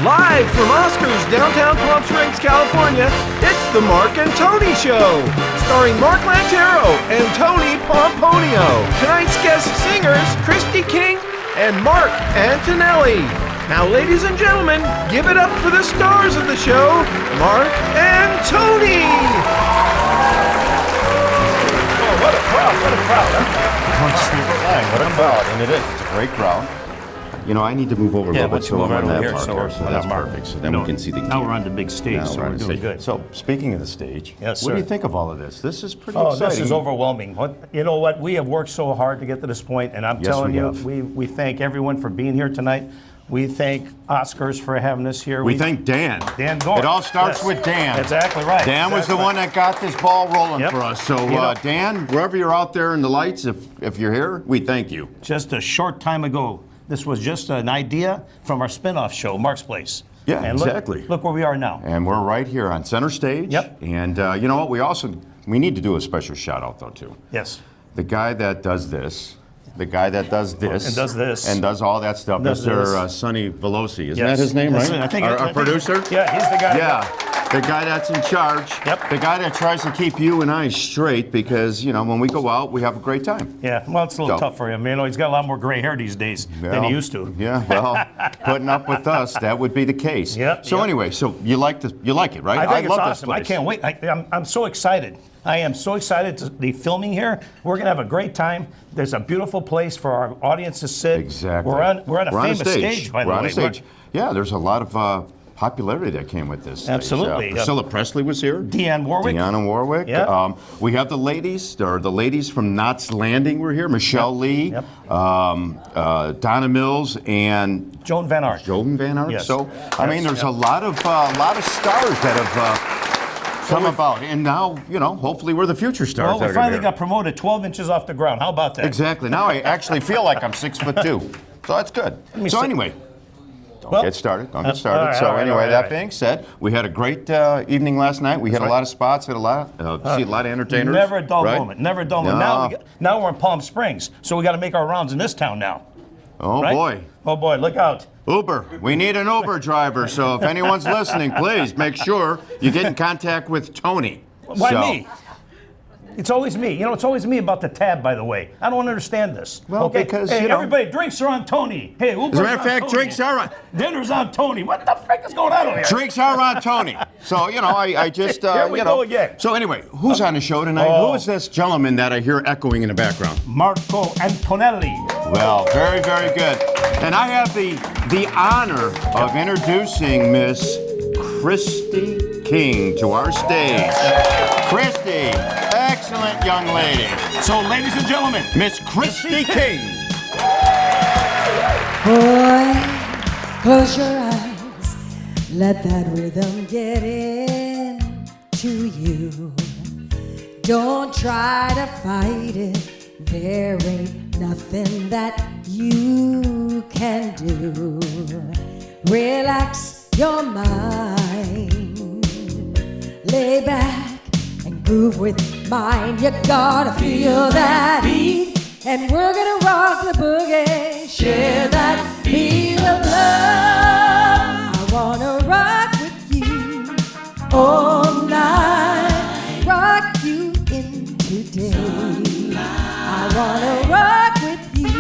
Live from Oscars downtown Palm Springs, California, it's the Marc and Tony Show, starring Marc Lantero and Tony Pomponio. Tonight's guest singers, Kristi King and Marc Antonelli. Now, ladies and gentlemen, give it up for the stars of the show, Marc and Tony. Oh, what a crowd, huh? What a crowd, and it is. It's a great crowd. You know, I need to move over a little bit so I'm on that part here, so that's perfect. So then we can see the Now we're on the big stage, so we're doing good. So, speaking of the stage, Yes, what do sir. you think of all of this? This is pretty exciting. This is overwhelming. You know what? We have worked so hard to get to this point, and I'm telling you, we thank everyone for being here tonight. We thank Oscars for having us here. We thank Dan. Dan Gore. It all starts with Dan. Exactly right. Dan was the one that got this ball rolling for us. So, Dan, wherever you're out there in the lights, if you're here, we thank you. Just a short time ago, this was just an idea from our spin-off show, Marc's Place. Yeah, and exactly. Look where we are now. And we're right here on center stage. Yep. And you know what? We need to do a special shout out, though, too. Yes. The guy that does this. The guy that does this. And does this. And does all that stuff. Mr. Sonny Veloci. Isn't that his name, right? I think our producer? Yeah, he's the guy. Yeah. The guy that's in charge. Yep. The guy that tries to keep you and I straight because, you know, when we go out, we have a great time. Yeah, well, it's a little tough for him. You know, he's got a lot more gray hair these days than he used to. Yeah, well, putting up with us, that would be the case. Yep. So anyway, so you like it, right? I think it's love awesome. This I place. can't wait. I'm so excited. I am so excited to be filming here. We're gonna have a great time. There's a beautiful place for our audience to sit. Exactly. We're on a famous stage, by the way. We're on a stage. Yeah, there's a lot of popularity that came with this. Absolutely. Priscilla Presley was here. Dionne Warwick. Yeah. We have the ladies, or the ladies from Knots Landing were here. Michelle Lee, Donna Mills, and Joan Van Ark. Yes. So, I mean, there's a lot of stars that have come about, and now, you know, hopefully we're the future stars. Well, we finally got promoted 12 inches off the ground. How about that? Exactly. Now I actually feel like I'm 6'2", so that's good. So anyway, don't get started. Don't get started. That being said, we had a great evening last night. We had a lot of spots. Had a lot, see a lot of entertainers. Never a dull moment. Never a dull moment. Now we're in Palm Springs, so we got to make our rounds in this town now. Oh boy. Oh boy. Look out. Uber. We need an Uber driver. So if anyone's listening, please make sure you get in contact with Tony. Why me? It's always me. You know, it's always me about the tab, by the way. I don't understand this. Well, because, hey, you know, everybody, drinks are on Tony. Hey, Uber's as a matter of fact, Tony. drinks are on. Dinner's on Tony. What the frick is going on over here? Drinks are on Tony. So, you know, I just, Here we go again. So anyway, who's on the show tonight? Who is this gentleman that I hear echoing in the background? Marco Antonelli. Well, very, very good. And I have the honor of introducing Miss Kristi King to our stage. Kristi, excellent young lady. So, ladies and gentlemen, Miss Kristi King. Boy, close your eyes. Let that rhythm get into you. Don't try to fight it. There ain't nothing that you can do. Relax your mind. Lay back and groove with mine. You gotta feel that beat. And we're gonna rock the boogie. Share that beat of love. I wanna rock with you all night. Rock you into day. I wanna rock with you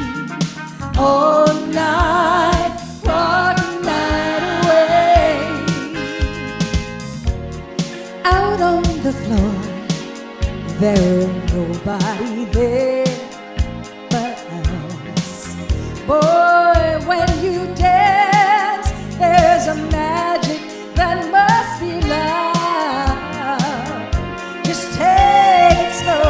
all night. Rock the night away. Out on the floor, there ain't nobody there but us. Boy, when you dance, there's a magic that must be love. Just take it slow,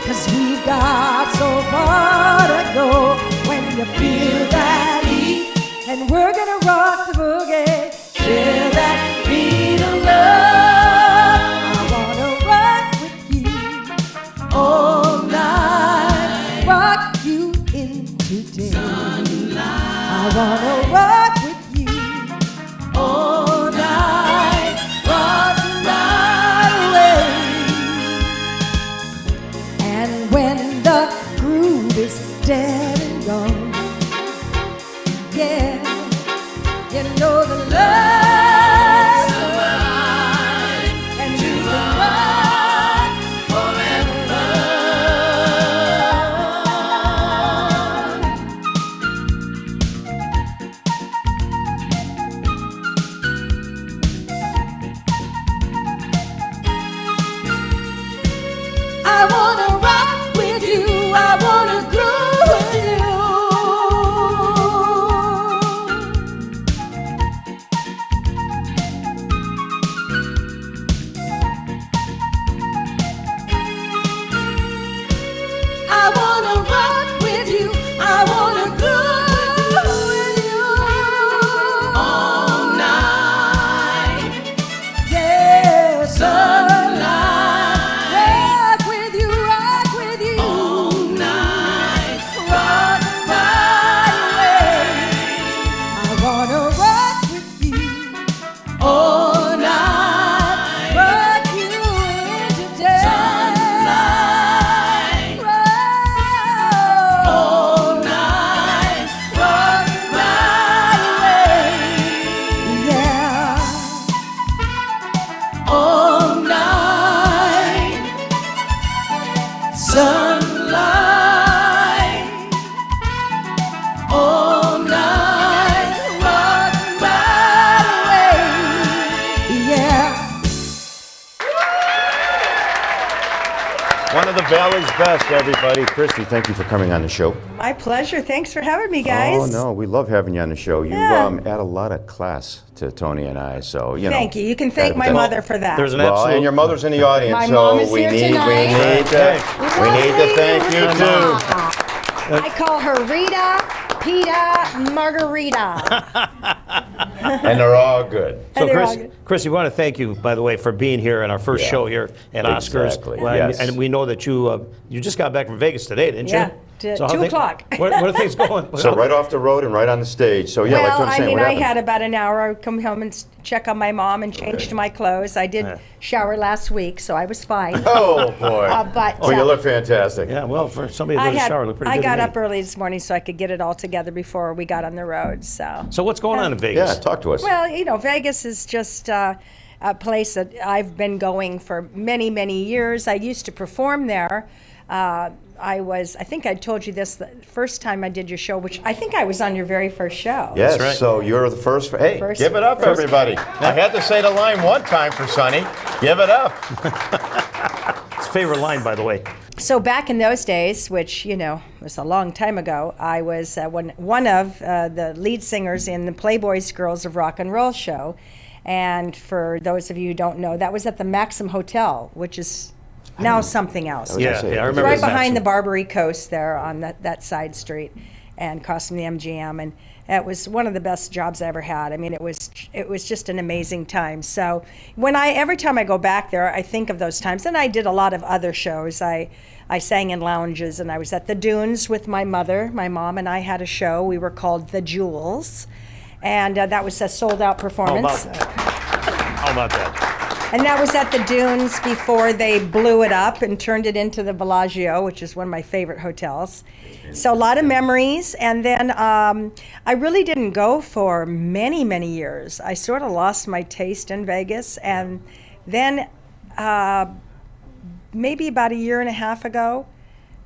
'cause we've got so far to go. When you feel that heat, and we're gonna rock the boogie. Share that beat of love. I wanna rock with you all night. Rock you into day. I wanna rock with you all night. Rock the night away. And when the groove is dead and gone, yeah, Valley's best, everybody. Kristi, thank you for coming on the show. My pleasure. Thanks for having me, guys. Oh, no, we love having you on the show. You add a lot of class to Tony and I, so, you know. Thank you. You can thank my mother for that. There's an Well, absolute... and your mother's in the audience, My so mom is we here need tonight. to thank you, too. I call her Rita, Peta, Margarita. And they're all good. So, They're all good. Chris, we want to thank you, by the way, for being here in our first show here at Oscars. Exactly. Well, Yes. And we know that you just got back from Vegas today, didn't you? Yeah, So how 2 things- o'clock. What are things going? So right off the road and right on the stage. So, yeah, like Well, I'm I saying, mean, what I happened? had about an hour. I would come home and check on my mom and change my clothes. I did shower last week, so I was fine. Oh, boy. But you look fantastic. Yeah, well, for somebody that does shower, look pretty I good to got me. up early this morning so I could get it all together before we got on the road. So So what's going on in Vegas? Yeah, talk to us. well, you know, Vegas is just a place that I've been going for many, many years. I used to perform there. I think I told you this the first time I did your show, which I think I was on your very first show. Yes, right. so you're the first. Hey, First- give it up, first- everybody. I had to say the line one time for Sonny. Give it up. It's a favorite line, by the way. So back in those days, which, you know, was a long time ago, I was one of the lead singers in the Playboys Girls of Rock and Roll show. And for those of you who don't know, that was at the Maxim Hotel, which is now something else. Yeah, I remember Right the behind the Maxim. Barbary Coast there on that side street, and across from the MGM, and it was one of the best jobs I ever had. I mean, it was just an amazing time. So every time I go back there, I think of those times. And I did a lot of other shows. I sang in lounges, and I was at the Dunes with my mother. My mom and I had a show. We were called The Jewels, and that was a sold-out performance. How about that? And that was at the Dunes before they blew it up and turned it into the Bellagio, which is one of my favorite hotels. So a lot of memories. And then I really didn't go for many, many years. I sort of lost my taste in Vegas. And then maybe about a year and a half ago,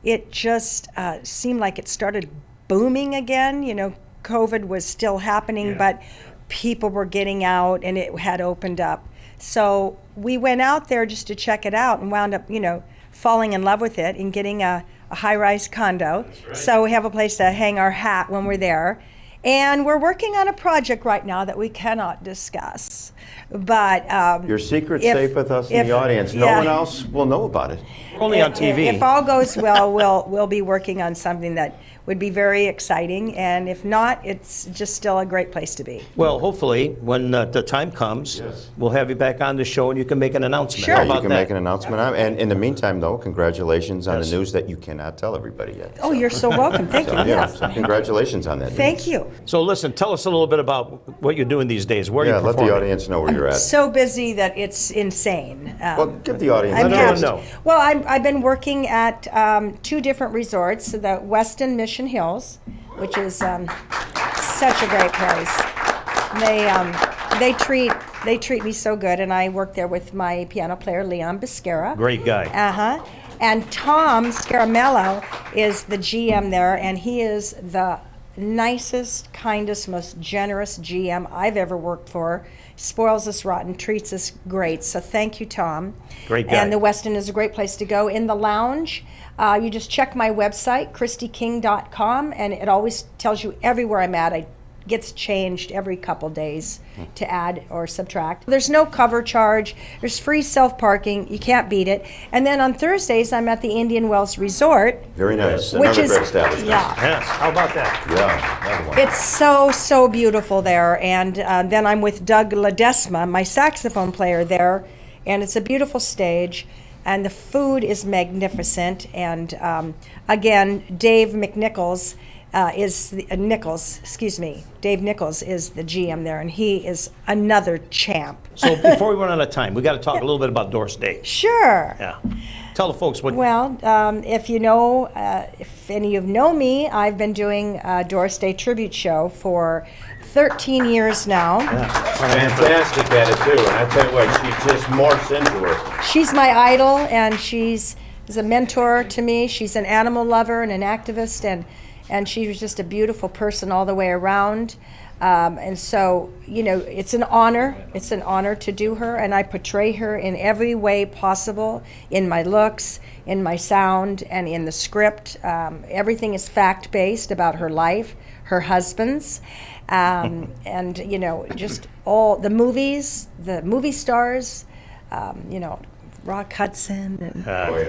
it just seemed like it started booming again. You know, COVID was still happening, but people were getting out and it had opened up. So we went out there just to check it out and wound up, you know, falling in love with it and getting a high-rise condo. So we have a place to hang our hat when we're there. And we're working on a project right now that we cannot discuss. But Your secret's if- safe with us in if- the audience. No yeah. one else will know about it. Only on TV. If all goes well, we'll be working on something that would be very exciting. And if not, it's just still a great place to be. Well, hopefully, when the time comes, we'll have you back on the show and you can make an announcement. Sure. How You about can that? make an announcement. And in the meantime, though, congratulations on Yes. the news that you cannot tell everybody yet. Oh, you're so welcome. Thank you. So, yeah, Yes. so congratulations on that. Thank you. So listen, tell us a little bit about what you're doing these days. Where are Yeah, you let the performing? audience know where you're at. So busy that it's insane. Well, give the audience I'm a Let everyone happy. know. Well, I've been working at 2 different resorts, the Westin Mission Hills, which is such a great place. They treat me so good, and I work there with my piano player Leon Biscara. Great guy. And Tom Scaramello is the GM there, and he is the nicest, kindest, most generous GM I've ever worked for. Spoils us rotten, treats us great. So thank you, Tom. Great guy. And the Westin is a great place to go. In the lounge, you just check my website, KristiKing.com, and it always tells you everywhere I'm at. It gets changed every couple days to add or subtract. There's no cover charge. There's free self-parking. You can't beat it. And then on Thursdays, I'm at the Indian Wells Resort, Very nice. which Another is, great establishment. yeah. Yes, how about that? Yeah, another one. It's so beautiful there. And then I'm with Doug Ledesma, my saxophone player there, and it's a beautiful stage, and the food is magnificent. And again, Dave McNichols Dave Nichols is the GM there, and he is another champ. So before we run out of time, we got to talk a little bit about Doris Day. Sure. Yeah. Tell the folks what. Well, if you know, if any of you know me, I've been doing a Doris Day tribute show for 13 years now. Fantastic at it, too. And I tell you what, she just morphs into her. She's my idol, and she's a mentor to me. She's an animal lover and an activist, and and she was just a beautiful person all the way around. And so, you know, it's an honor. It's an honor to do her, and I portray her in every way possible, in my looks, in my sound, and in the script. Everything is fact-based about her life, her husband's, and, you know, just all the movies, the movie stars, you know, Rock Hudson, and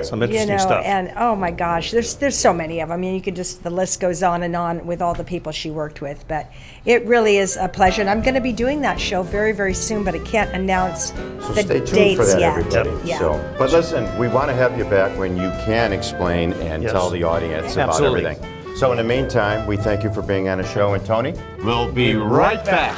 Some interesting stuff. and oh my gosh, there's so many of them. I mean, you could just, the list goes on and on with all the people she worked with. But it really is a pleasure, and I'm going to be doing that show very, very soon. But I can't announce So the stay tuned dates for that, yet. everybody. Yeah. So, but listen, we want to have you back when you can explain and Yes. tell the audience about Absolutely. everything. So in the meantime, we thank you for being on the show. And Tony, we'll be right back.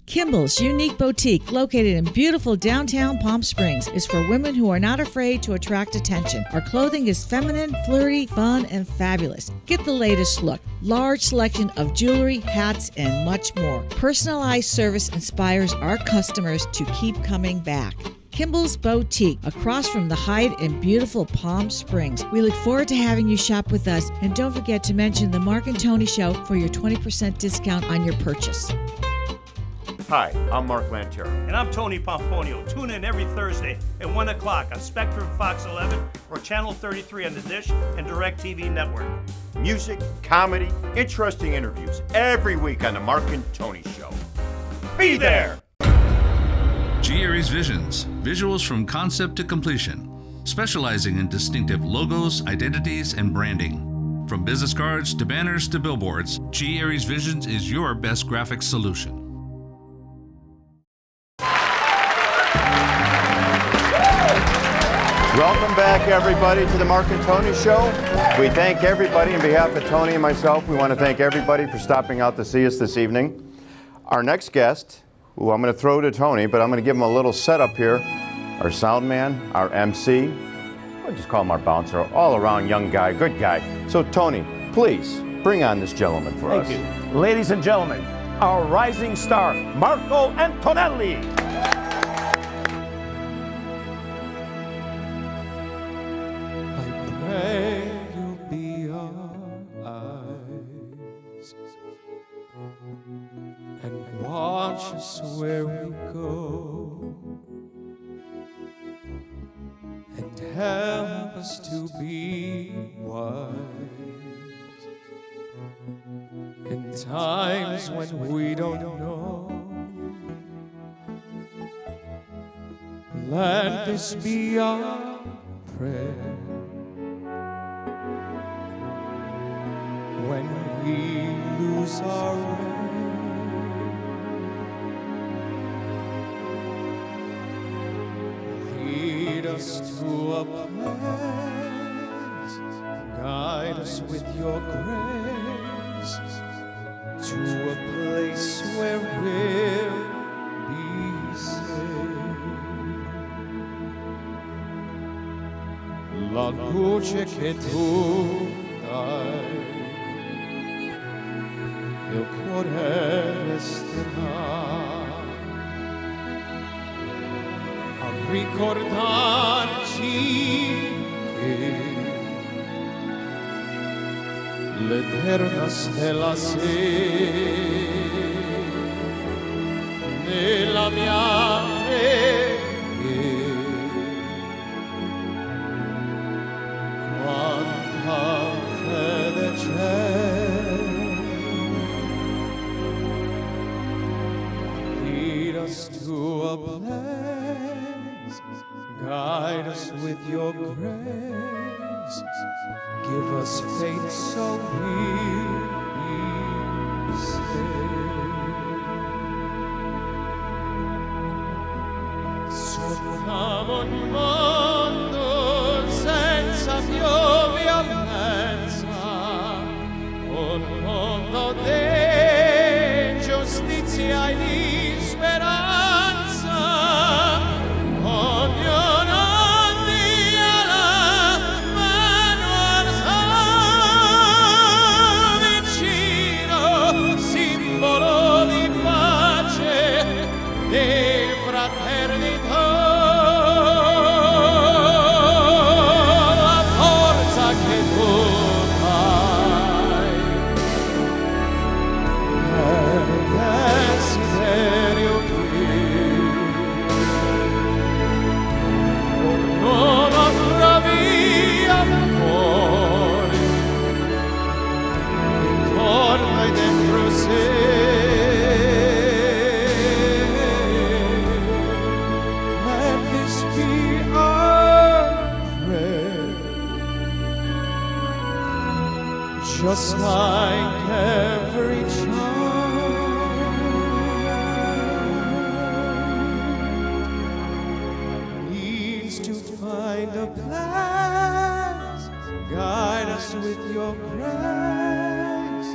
Kimball's unique boutique, located in beautiful downtown Palm Springs, is for women who are not afraid to attract attention. Our clothing is feminine, flirty, fun, and fabulous. Get the latest look. Large selection of jewelry, hats, and much more. Personalized service inspires our customers to keep coming back. Kimball's Boutique, across from the Hyatt in beautiful Palm Springs. We look forward to having you shop with us, and don't forget to mention the Marc and Tony Show for your 20% discount on your purchase. Hi, I'm Marc Lantero. And I'm Tony Pomponio. Tune in every Thursday at 1 o'clock on Spectrum Fox 11 or Channel 33 on the Dish and DirecTV Network. Music, comedy, interesting interviews every week on the Marc and Tony Show. Be there! G. Aries Visions, visuals from concept to completion, specializing in distinctive logos, identities, and branding. From business cards to banners to billboards, G. Aries Visions is your best graphics solution. Welcome back, everybody, to the Marc and Tony Show. We thank everybody on behalf of Tony and myself. We want to thank everybody for stopping out to see us this evening. Our next guest, who I'm going to throw to Tony, but I'm going to give him a little setup here. Our sound man, our MC, I'll just call him our bouncer, all-around young guy, good guy. So, Tony, please bring on this gentleman for us. Thank you. Ladies and gentlemen, our rising star, Marco Antonelli. Pray you'll be our eyes and watch us where we go and help us to be wise in times when we don't know. Let this be our prayer. When we lose our way, lead us to a place, guide us with your grace, to a place where we'll be safe. La luce che tu dai, il cuore resterà a ricordarci che l'eterna stella sei nella mia preghiera. Quanta fede c'è. To a place, guide us with your grace, give us faith so we'll be safe. Sogniamo un mondo senza più violenza, un mondo di giustizia e di speranza, ognuno dia la mano al suo vicino, simbolo di pace e fraternità. just like every child needs to find a place. Guide us with your grace.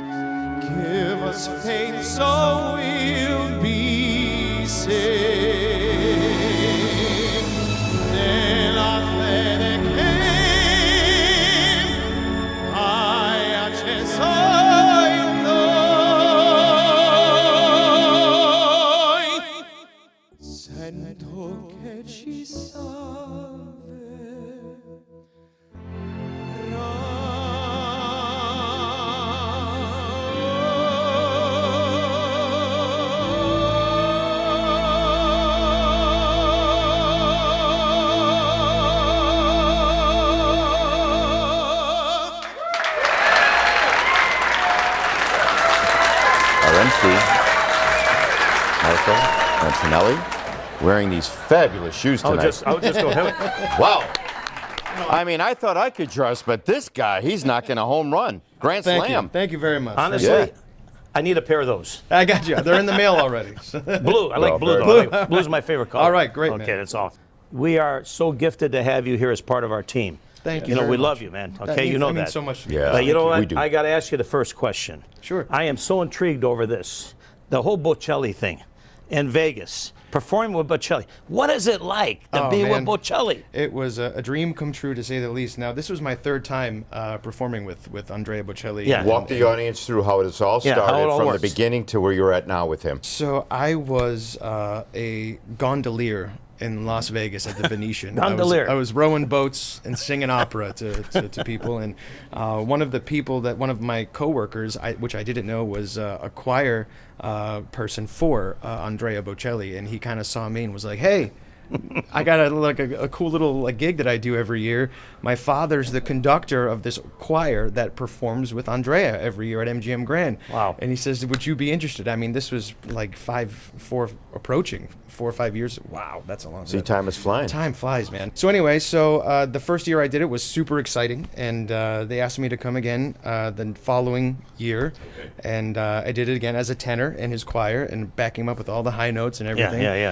Give us faith so we'll be saved. Nella fede che hai acceso in noi, sento che ci salve. Marco, Antonelli, wearing these fabulous shoes tonight. I was just going to Wow. I mean, I thought I could dress, but this guy, he's knocking a home run. Grand slam. Thank you very much. Honestly, Yeah. I need a pair of those. I got you. They're in the mail already. Blue. I like Well, blue. very Though. Blue's my favorite color. All right, great, Okay, man. that's all. We are so gifted to have you here as part of our team. Thank you You know, very we much. love you, man. That Okay, you means- know that that. means so much to me. Yeah. But you know We what? do. I got to ask you the first question. Sure. I am so intrigued over this. The whole Bocelli thing in Vegas, performing with Bocelli. What is it like to Oh, be man. with Bocelli? It was a dream come true, to say the least. Now, this was my third time performing with Andrea Bocelli. Yeah. Walk the audience through how it all Yeah, how it started all from works. the beginning to where you're at now with him. So I was a gondolier in Las Vegas at the Venetian. Gondolier. I was rowing boats and singing opera to people. And one of my coworkers, which I didn't know, was a choir person for Andrea Bocelli. And he kind of saw me and was like, hey, I got a cool little gig that I do every year. My father's the conductor of this choir that performs with Andrea every year at MGM Grand. Wow. And he says, would you be interested? I mean, this was like 4 or 5 years. Wow, that's a long See, time. time is flying. Time flies, man. So anyway, the first year I did it was super exciting, and they asked me to come again the following year, and I did it again as a tenor in his choir and backing him up with all the high notes and everything. yeah.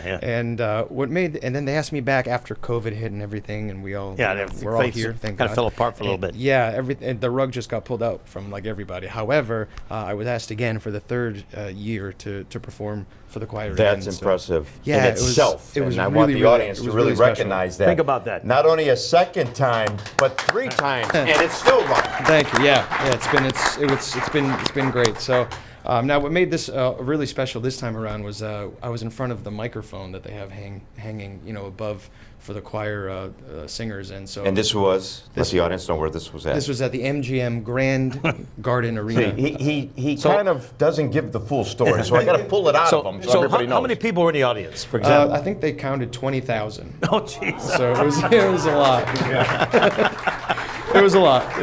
And then they asked me back after COVID hit and everything, and we're all here. Thank kind God. of fell apart for a little bit. Yeah, and the rug just got pulled out from everybody. However, I was asked again for the third year to perform for the choir. That's again, so- impressive Yeah, in itself. It was and I really, want the really- audience it to was really really special. recognize that. Think about that. Not only a second time, but 3 times, and it's still running. Thank you. Yeah. It's been great. So now what made this really special this time around was I was in front of the microphone that they have hanging above for the choir singers, and so And this was, let the audience know where this was at. this was at the MGM Grand Garden Arena. He kind of doesn't give the full story, so I got to pull it out of him so everybody knows. how many people were in the audience, for example? I think they counted 20,000. Oh, jeez. So it was a lot. It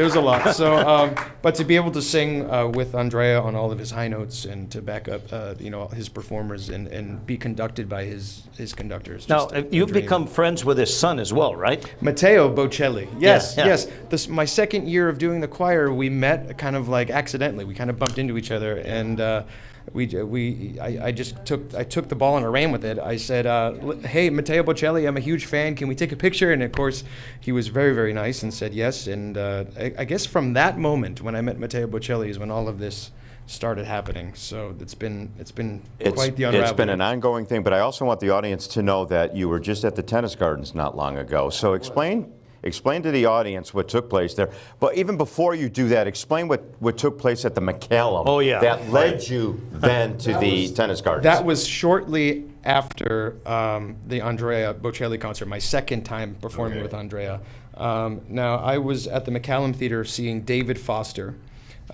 was a lot. So, but to be able to sing with Andrea on all of his high notes and to back up, his performers and be conducted by his conductors. Now, just a you've dream. become friends with his son as well, right? Matteo Bocelli. Yes, Yeah. yes. My second year of doing the choir, we met kind of accidentally. We kind of bumped into each other, and I took the ball and I ran with it. I said, "Hey, Matteo Bocelli, I'm a huge fan. Can we take a picture?" And of course, he was very, very nice and said yes. And I guess from that moment when I met Matteo Bocelli is when all of this started happening. So it's been quite the unraveling. It's been an ongoing thing, but I also want the audience to know that you were just at the tennis gardens not long ago. So explain to the audience what took place there. But even before you do that, explain what took place at the McCallum. Oh, yeah. That led you then to the tennis gardens. That was shortly after the Andrea Bocelli concert, my second time performing with Andrea. Now, I was at the McCallum Theater seeing David Foster,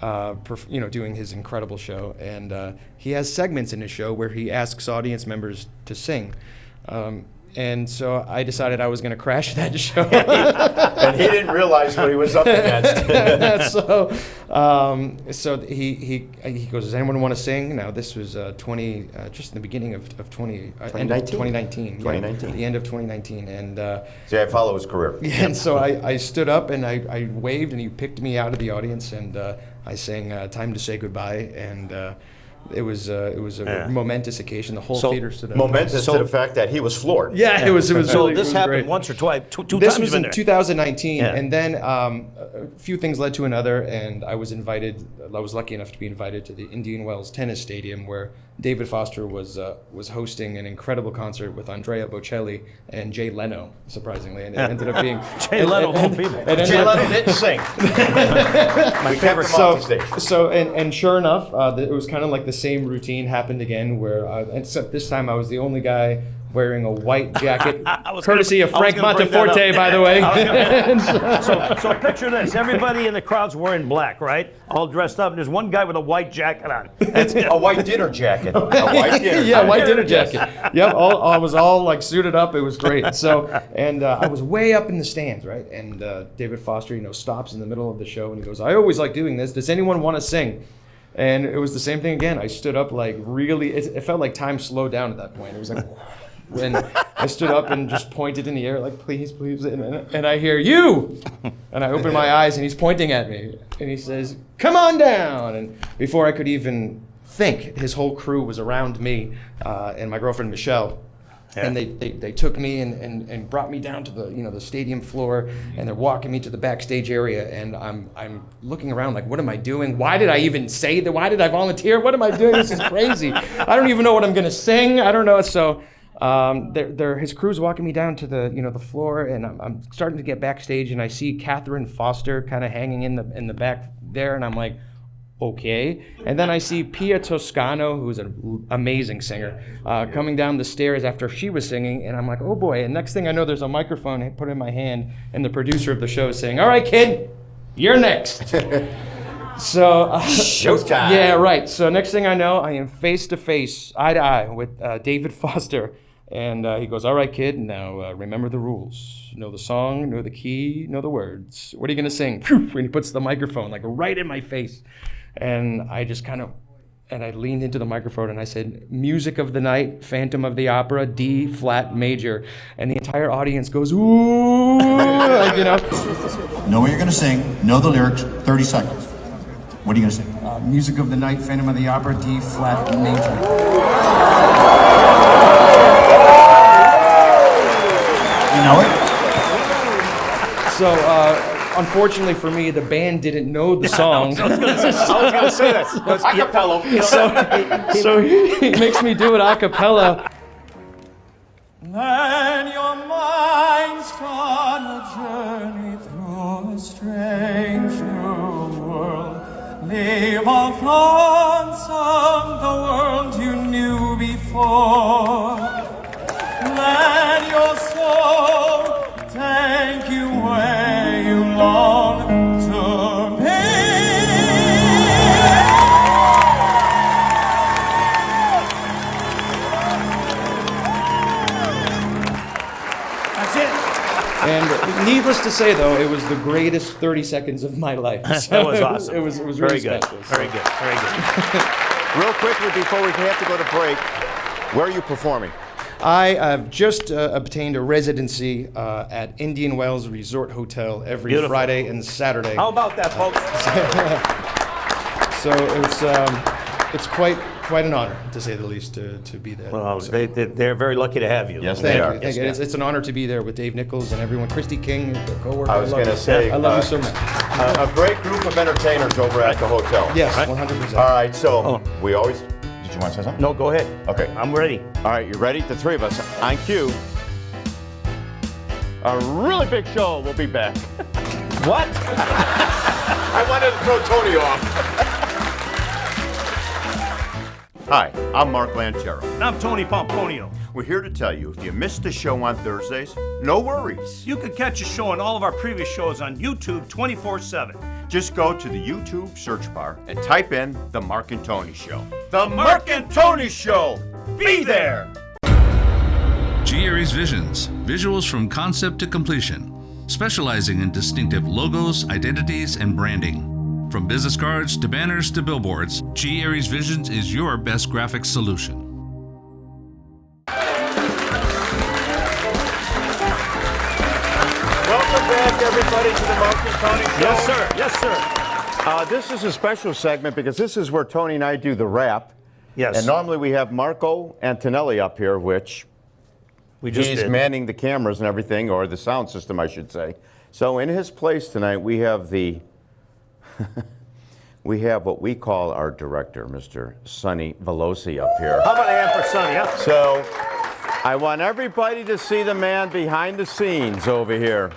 doing his incredible show. And he has segments in his show where he asks audience members to sing. And so I decided I was going to crash that show. And he didn't realize what he was up against. So he goes, does anyone want to sing? Now this was just in the beginning of 2019. 2019. The end of 2019. And See, I follow his career. and so I stood up and I waved, and he picked me out of the audience, and I sang "Time to Say Goodbye," and it was a momentous occasion. The whole theater stood up. Momentous to the fact that he was floored. Yeah, it was. So really, this it was happened great. once or twice, two This times. was in 2019, Yeah. and then a few things led to another, and I was lucky enough to be invited to the Indian Wells Tennis Stadium, where David Foster was hosting an incredible concert with Andrea Bocelli and Jay Leno, surprisingly, and it ended up being Jay Leno, of all people. Jay Leno didn't sing. My favorite. So and sure enough, it was kind of like the same routine happened again, where except this time I was the only guy wearing a white jacket, courtesy of Frank Monteforte, by the way. So picture this: everybody in the crowd's wearing black, right? All dressed up, and there's one guy with a white jacket on. A white dinner jacket. A white dinner jacket. White dinner jacket. Yep, I was all like suited up. It was great. So, and I was way up in the stands, right? And David Foster, stops in the middle of the show, and he goes, "I always like doing this. Does anyone want to sing?" And it was the same thing again. I stood up like really. It felt like time slowed down at that point. It was like. And I stood up and just pointed in the air like, please, please. And I hear, you! And I open my eyes and he's pointing at me. And he says, come on down! And before I could even think, his whole crew was around me and my girlfriend, Michelle. Yeah. And they took me and brought me down to the stadium floor, and they're walking me to the backstage area, and I'm looking around like, what am I doing? Why did I even say that? Why did I volunteer? What am I doing? This is crazy. I don't even know what I'm gonna sing. I don't know. So his crew's walking me down to the floor, and I'm starting to get backstage, and I see Catherine Foster kind of hanging in the back there, and I'm like, okay. And then I see Pia Toscano, who's an amazing singer, coming down the stairs after she was singing, and I'm like, oh boy. And next thing I know, there's a microphone put in my hand, and the producer of the show is saying, all right, kid, you're next. So showtime. Yeah, right. So next thing I know, I am face to face, eye to eye with David Foster, and he goes, "All right, kid. Now remember the rules. Know the song, know the key, know the words. What are you gonna sing?" And he puts the microphone like right in my face, and I just I leaned into the microphone and I said, "Music of the Night, Phantom of the Opera, D flat major," and the entire audience goes, "Ooh!" Like, Know what you're gonna sing. Know the lyrics. 30 seconds. What are you gonna sing? Music of the Night, Phantom of the Opera, D flat major. You know it? So, unfortunately for me, the band didn't know the song. I was gonna say that. So he makes me do it a cappella. Then your mind's on a journey through a strange new world. Leave off lonesome the world you knew before. Let your soul take you where you long to be. That's it. And needless to say, though, it was the greatest 30 seconons of my life. So That was awesome. It was very really good. special. Very good. Very good. Real quickly before we have to go to break, where are you performing? I have just obtained a residency at Indian Wells Resort Hotel every Beautiful. Friday and Saturday. How about that, folks? So it's quite an honor, to say the least, to be there. Well, So, they're very lucky to have you. Yes, thank they are. you. Thank you. It's an honor to be there with Dave Nichols and everyone. Kristi King, the co-worker. I was love going to you. say, I love you so much. a great group of entertainers over at the hotel. Yes, Right. 100%. All right, so we always. Did you want to say something? No, go ahead. Okay. I'm ready. All right, you ready? The three of us on cue. A really big show. We'll be back. What? I wanted to throw Tony off. Hi, I'm Marc Lantero. And I'm Tony Pomponio. We're here to tell you if you missed the show on Thursdays, no worries. You can catch a show and all of our previous shows on YouTube 24/7. Just go to the YouTube search bar and type in The Marc and Tony Show. The Marc and Tony Show! Be there! G. Aries Visions, visuals from concept to completion, specializing in distinctive logos, identities, and branding. From business cards to banners to billboards, G. Aries Visions is your best graphics solution. Welcome back, everybody, to the Marc and Tony Show. Yes, sir. Yes, sir. This is a special segment because this is where Tony and I do the rap. Yes. And normally we have Marco Antonelli up here, which he's manning the cameras and everything, or the sound system, I should say. So in his place tonight, we have we have what we call our director, Mr. Sonny Veloci, up here. How about a hand for Sonny? Yeah. So I want everybody to see the man behind the scenes over here.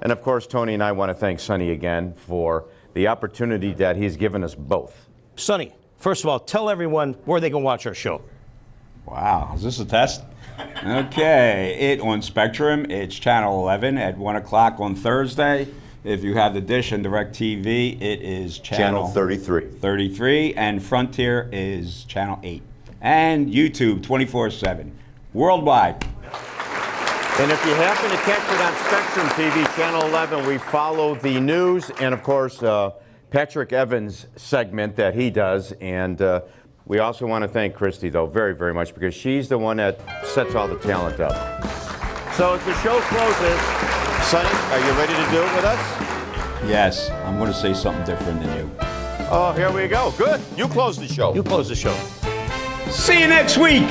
And of course, Tony and I want to thank Sonny again for the opportunity that he's given us both. Sonny, first of all, tell everyone where they can watch our show. Wow, is this a test? Okay, on Spectrum, it's channel 11 at 1 o'clock on Thursday. If you have the Dish and DirecTV, it is channel 33. 33, and Frontier is channel 8. And YouTube 24/7, worldwide. And if you happen to catch it on Spectrum TV, channel 11, we follow the news and, of course, Patrick Evans' segment that he does. And we also want to thank Kristi, though, very, very much, because she's the one that sets all the talent up. So as the show closes, Sonny, are you ready to do it with us? Yes, I'm going to say something different than you. Oh, here we go. Good. You close the show. You close the show. See you next week.